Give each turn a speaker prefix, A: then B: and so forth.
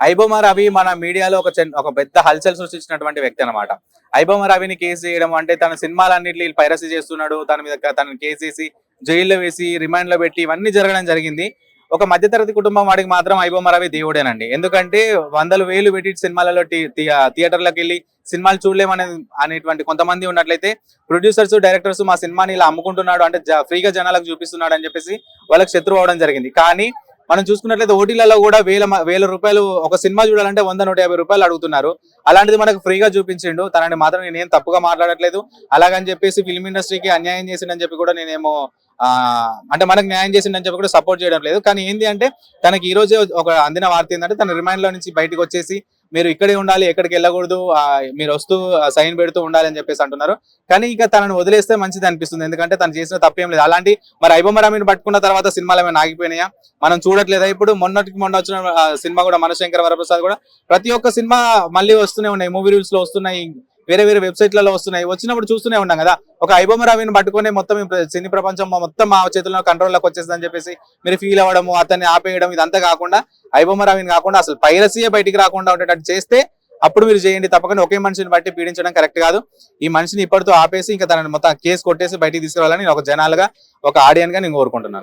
A: ఐబొమ్మ రవి మన మీడియాలో ఒక పెద్ద హల్చల్ సృష్టించినటువంటి వ్యక్తి అనమాట. ఐబొమ్మ రవిని కేసు చేయడం అంటే తన సినిమాలన్నింటినీ పైరసీ చేస్తున్నాడు, తన మీద తనని కేసు వేసి జైల్లో వేసి రిమాండ్ లో పెట్టి ఇవన్నీ జరగడం జరిగింది. ఒక మధ్యతరగతి కుటుంబం వాడికి మాత్రం ఐబొమ్మ రవి దేవుడేనండి. ఎందుకంటే వందలు వేలు పెట్టి సినిమాలలో థియేటర్లకు వెళ్ళి సినిమాలు చూడలేమనే అనేటువంటి కొంతమంది ఉన్నట్లయితే ప్రొడ్యూసర్స్ డైరెక్టర్స్ మా సినిమాని ఇలా అమ్ముకుంటున్నాడు అంటే ఫ్రీగా జనాలకు చూపిస్తున్నాడు అని చెప్పేసి వాళ్ళకి శత్రువు అవడం జరిగింది. కానీ మనం చూసుకున్నట్లయితే ఓటీలలో కూడా వేల రూపాయలు ఒక సినిమా చూడాలంటే 100-150 రూపాయలు అడుగుతున్నారు. అలాంటిది మనకు ఫ్రీగా చూపించిండు. తనని మాత్రం నేనేం తప్పుగా మాట్లాడట్లేదు. అలాగని చెప్పేసి ఫిల్మ్ ఇండస్ట్రీకి అన్యాయం చేసిండని చెప్పి కూడా నేనేమో అంటే మనకు న్యాయం చేసిండని చెప్పి కూడా సపోర్ట్ చేయడం లేదు. కానీ ఏంది అంటే తనకి ఈ రోజే ఒక అందిన వార్త ఏంటంటే తన రిమైండ్ లో నుంచి బయటకు వచ్చేసి మీరు ఇక్కడే ఉండాలి, ఎక్కడికి వెళ్ళకూడదు, మీరు వస్తూ సైన్ పెడుతూ ఉండాలి అని చెప్పేసి అంటున్నారు. కానీ ఇక తనను వదిలేస్తే మంచిది అనిపిస్తుంది. ఎందుకంటే తను చేసిన తప్పేం లేదు. అలాంటి మరి ఐబొమ్మ రవిని పట్టుకున్న తర్వాత సినిమాలు ఏమైనా ఆగిపోయినాయా మనం చూడట్లేదా? ఇప్పుడు మొన్న వచ్చిన సినిమా కూడా మనశంకర వరప్రసాద్ కూడా ప్రతి ఒక్క సినిమా మళ్ళీ వస్తూనే ఉన్నాయి, మూవీ రూల్స్ లో వస్తున్నాయి, వేరే వెబ్సైట్లలో వస్తున్నాయి. వచ్చినప్పుడు చూస్తూనే ఉన్నాం కదా. ఒక ఐబొమ్మ రవిని పట్టుకుని మొత్తం సినీ ప్రపంచం మొత్తం మా చేతుల్లో కంట్రోల్లోకి వచ్చేస్తుంది అని చెప్పేసి మీరు ఫీల్ అవ్వడము, అతన్ని ఆపేయడం ఇదంతా కాకుండా ఐబొమ్మ రవిని కాకుండా అసలు పైరసీయే బయటికి రాకుండా ఉండేటట్టు చేస్తే అప్పుడు మీరు చేయండి. తప్పకుండా ఒకే మనిషిని బట్టి పీడించడం కరెక్ట్ కాదు. ఈ మనిషిని ఇప్పటితో ఆపేసి ఇంకా తనని మొత్తం కేసు కొట్టేసి బయటికి తీసుకురావాలని నేను ఒక జనాలుగా ఒక ఆడియన్ గా నేను కోరుకుంటున్నాను.